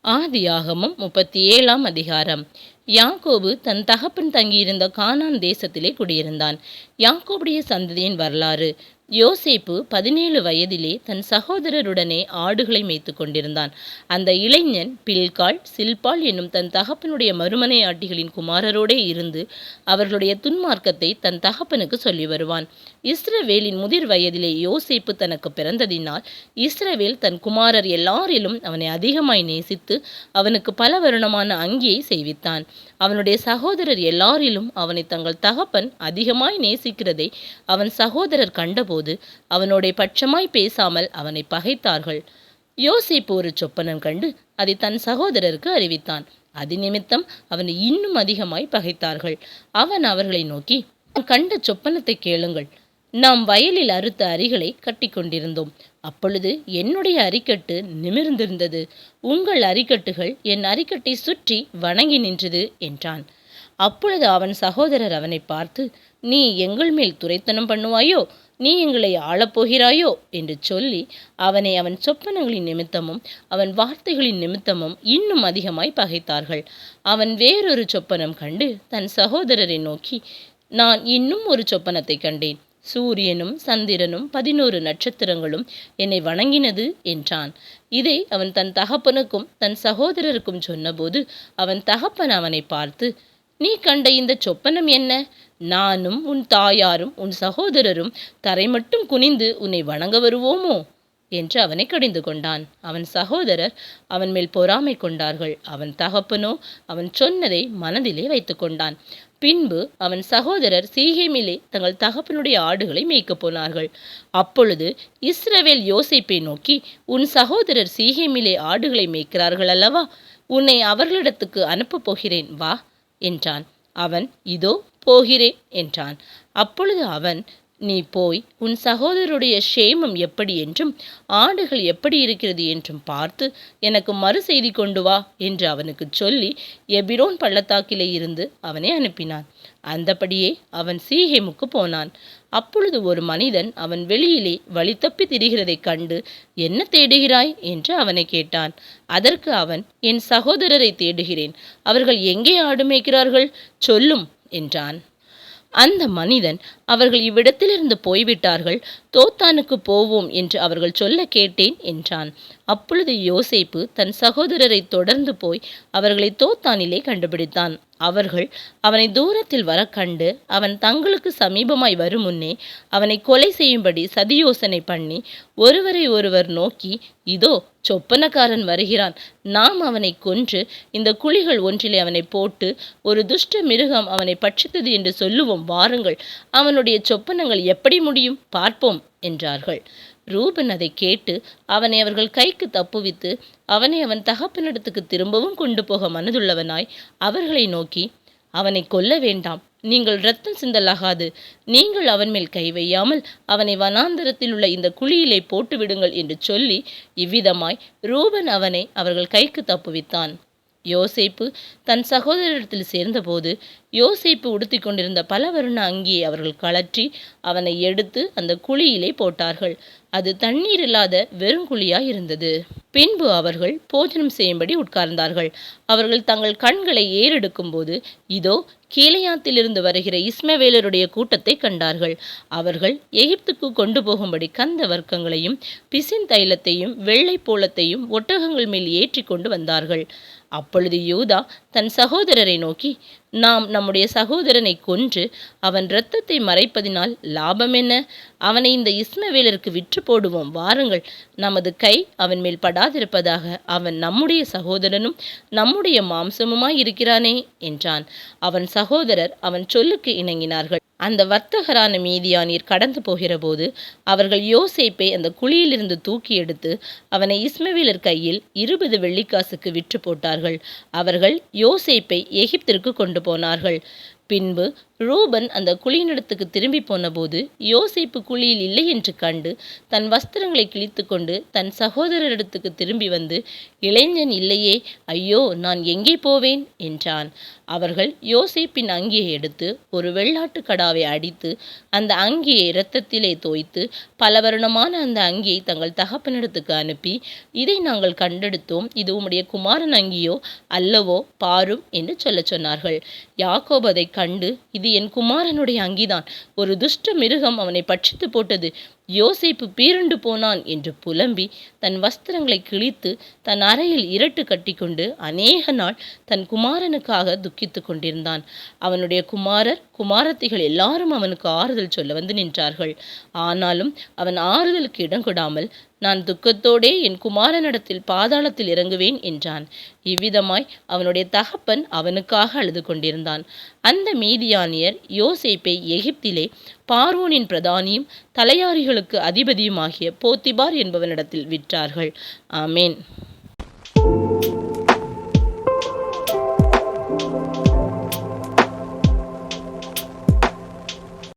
ஆதியாகமம் 37ஆம் அதிகாரம். யாக்கோபு தன் தகப்பன் தங்கியிருந்த கானான் தேசத்திலே குடியிருந்தான். யாக்கோபுடைய சந்ததியின் வரலாறு. யோசேப்பு 17 வயதிலே தன் சகோதரருடனே ஆடுகளை மேய்த்து கொண்டிருந்தான். அந்த இளைஞன் பில்காள் சில்பாள் என்னும் தன் தகப்பனுடைய மறுமனையாட்டிகளின் குமாரரோடே இருந்து அவர்களுடைய துன்மார்க்கத்தை தன் தகப்பனுக்கு சொல்லி வருவான். இஸ்ரவேலின் முதிர் வயதிலே யோசேப்பு தனக்கு பிறந்ததினால் இஸ்ரவேல் தன் குமாரர் எல்லாரிலும் அவனை அதிகமாய் நேசித்து அவனுக்கு பல வருணமான அங்கியை செய்வித்தான். அவனுடைய சகோதரர் எல்லாரிலும் அவனை தங்கள் தகப்பன் அதிகமாய் நேசிக்கிறதை அவன் சகோதரர் கண்டபோது அவனோட பட்சமாய் பேசாமல் அவனை பகைத்தார்கள். யோசேப்பு ஒரு சொப்பனம் கண்டு அதை தன் சகோதரருக்கு அறிவித்தான். அது நிமித்தம் அவனை இன்னும் அதிகமாய் பகைத்தார்கள். அவன் அவர்களை நோக்கி, கண்ட சொப்பனத்தை கேளுங்கள். நாம் வயலில் அறுத்த அரிகளை கட்டி கொண்டிருந்தோம். அப்பொழுது என்னுடைய அரிக்கட்டு நிமிர்ந்திருந்தது. உங்கள் அரிக்கட்டுகள் என் அரிக்கட்டை சுற்றி வணங்கி நின்றது என்றான். அப்பொழுது அவன் சகோதரர் அவனை பார்த்து, நீ எங்கள் மேல் துரைத்தனம் பண்ணுவாயோ, நீ எங்களை ஆளப்போகிறாயோ என்று சொல்லி அவனை அவன் சொப்பனங்களின் நிமித்தமும் அவன் வார்த்தைகளின் நிமித்தமும் இன்னும் அதிகமாய் பகைத்தார்கள். அவன் வேறொரு சொப்பனம் கண்டு தன் சகோதரரை நோக்கி, நான் இன்னும் ஒரு சொப்பனத்தை கண்டேன். சூரியனும் சந்திரனும் 11 நட்சத்திரங்களும் என்னை வணங்கினது என்றான். இதை அவன் தன் தகப்பனுக்கும் தன் சகோதரருக்கும் சொன்னபோது அவன் தகப்பன் அவனை பார்த்து, நீ கண்ட இந்த சொப்பனம் என்ன? நானும் உன் தாயாரும் உன் சகோதரரும் தரை மட்டும் குனிந்து உன்னை வணங்க வருவோமோ என்று அவனை கடிந்து கொண்டான். அவன் சகோதரர் அவன் மேல் பொறாமை கொண்டார்கள். அவன் தகப்பனோ அவன் சொன்னதை மனதிலே வைத்து கொண்டான். பின்பு அவன் சகோதரர் சீகேமிலே தங்கள் தகப்பனுடைய ஆடுகளை மேய்க்கப் போனார்கள். அப்பொழுது இஸ்ரவேல் யோசேப்பை நோக்கி, உன் சகோதரர் சீகேமிலே ஆடுகளை மேய்க்கிறார்கள் அல்லவா? உன்னை அவர்களிடத்துக்கு அனுப்பப் போகிறேன், வா என்றான். அவன், இதோ போகிறேன் என்றான். அப்பொழுது அவன், நீ போய் உன் சகோதரருடைய சேமம் எப்படி என்றும் ஆடுகள் எப்படி இருக்கிறது என்றும் பார்த்து எனக்கு மறு செய்தி கொண்டு வா என்று அவனுக்கு சொல்லி எபிரோன் பள்ளத்தாக்கிலே இருந்து அவனை அனுப்பினான். அந்தபடியே அவன் சீகேமுக்கு போனான். அப்பொழுது ஒரு மனிதன் அவன் வெளியிலே வழி தப்பி திரிகிறதைக் கண்டு, என்ன தேடுகிறாய் என்று அவனை கேட்டான். அதற்கு அவன், என் சகோதரரை தேடுகிறேன். அவர்கள் எங்கே ஆடு மேய்க்கிறார்கள்? சொல்லும் என்றான். அந்த மனிதன், அவர்கள் இவ்விடத்திலிருந்து போய்விட்டார்கள், தோத்தானுக்கு போவோம் என்று அவர்கள் சொல்ல கேட்டேன் என்றான். அப்பொழுது யோசேப்பு தன் சகோதரரை தொடர்ந்து போய் அவர்களை தோத்தானிலே கண்டுபிடித்தான். அவர்கள் அவனை தூரத்தில் வர கண்டு அவன் தங்களுக்கு சமீபமாய் வரும் முன்னே அவனை கொலை செய்யும்படி சதியோசனை பண்ணி ஒருவரை ஒருவர் நோக்கி, இதோ சொப்பனக்காரன் வருகிறான், நாம் அவனை கொன்று இந்த குழிகள் ஒன்றிலே அவனை போட்டு ஒரு துஷ்ட மிருகம் அவனை பட்சித்தது என்று சொல்லுவோம், வாருங்கள், அவனுடைய சொப்பனங்கள் எப்படி முடியும் பார்ப்போம் என்றார்கள். ரூபன் அதை கேட்டு அவனை அவர்கள் கைக்கு தப்புவித்து அவனை அவன் தகப்பனிடத்துக்கு திரும்பவும் கொண்டு போக மனதுள்ளவனாய் அவர்களை நோக்கி, அவனை கொல்ல வேண்டாம், நீங்கள் இரத்தம் சிந்தலாகாது, நீங்கள் அவன் மேல் கை வையாமல் அவனை வனாந்தரத்தில் உள்ள இந்த குழியிலே போட்டு விடுங்கள் என்று சொல்லி இவ்விதமாய் ரூபன் அவனை அவர்கள் கைக்கு தப்புவித்தான். யோசேப்பு தன் சகோதரரிடத்தில் சேர்ந்தபோது யோசேப்பு உடுத்தி கொண்டிருந்த பல வருண அங்கியை அவர்கள் கழற்றி அவனை எடுத்து அந்த குழியிலே போட்டார்கள். அது தண்ணீர் இல்லாத வெறுங்குழியாய் இருந்தது. பின்பு அவர்கள் போஜனம் செய்யும்படி உட்கார்ந்தார்கள். அவர்கள் தங்கள் கண்களை ஏறெடுக்கும் போது இதோ கீலேயாத்திலிருந்து வருகிற இஸ்மவேலருடைய கூட்டத்தை கண்டார்கள். அவர்கள் எகிப்துக்கு கொண்டு போகும்படி கந்த வர்க்கங்களையும் பிசின் தைலத்தையும் வெள்ளை போலத்தையும் ஒட்டகங்கள் மேல் ஏற்றி கொண்டு வந்தார்கள். அப்பொழுது யூதா தன் சகோதரரை நோக்கி, நாம் நம்முடைய சகோதரனை கொன்று அவன் இரத்தத்தை மறைப்பதினால் லாபம் என்ன? அவனை இந்த இஸ்மவேலருக்கு விற்று போடுவோம், வாருங்கள், நமது கை அவன் மேல் படாதிருப்பதாக, அவன் நம்முடைய சகோதரனும் நம்முடைய மாம்சமுமாய் இருக்கிறானே என்றான். அவன் சகோதரர் அவன் சொல்லுக்கு இணங்கினார்கள். அந்த வர்த்தகரான மீதியானீர் கடந்து போகிற போது அவர்கள் யோசேப்பை அந்த குழியிலிருந்து தூக்கி எடுத்து அவனை இஸ்மவேலர் கையில் 20 வெள்ளிக்காசுக்கு விற்று போட்டார்கள். அவர்கள் யோசேப்பை எகிப்திற்கு கொண்டு போனார்கள். பின்பு ரூபன் அந்த குழியினிடத்துக்கு திரும்பி போனபோது யோசேப்பு குழியில் இல்லை என்று கண்டு தன் வஸ்திரங்களை கிழித்து கொண்டு தன் சகோதரரிடத்துக்கு திரும்பி வந்து, இளைஞன் இல்லையே, ஐயோ, நான் எங்கே போவேன் என்றான். அவர்கள் யோசேப்பின் அங்கியை எடுத்து ஒரு வெள்ளாட்டு கடாவை அடித்து அந்த அங்கியை இரத்தத்திலே தோய்த்து பல வருடமான அந்த அங்கியை தங்கள் தகப்பனிடத்துக்கு அனுப்பி, இதை நாங்கள் கண்டெடுத்தோம், இது உம்முடைய குமாரன் அங்கியோ அல்லவோ, பாரும் என்று சொல்லச் சொன்னார்கள். யாக்கோபு அதை கண்டு, இது என் குமாரனுடைய அங்கிதான், ஒரு துஷ்ட மிருகம் அவனை பட்சித்து போட்டது, யோசேப்பு பீருண்டு போனான் என்று புலம்பி தன் வஸ்திரங்களை கிழித்து தன் அறையில் இரட்டு கட்டிக்கொண்டு அநேக நாள் தன் குமாரனுக்காக துக்கித்து கொண்டிருந்தான். அவனுடைய குமாரர் குமாரத்திகள் எல்லாரும் அவனுக்கு ஆறுதல் சொல்ல வந்து நின்றார்கள். ஆனாலும் அவன் ஆறுதலுக்கு இடம் கொடாமல், நான் துக்கத்தோடே என் குமாரனிடத்தில் பாதாளத்தில் இறங்குவேன் என்றான். இவ்விதமாய் அவனுடைய தகப்பன் அவனுக்காக அழுது கொண்டிருந்தான். அந்த மீதியானியர் யோசேப்பை எகிப்திலே பார்வோனின் பிரதானியும் தலையாரிகளுக்கு அதிபதியுமாகிய போத்திபார் என்பவனிடத்தில் விற்றார்கள். ஆமேன்.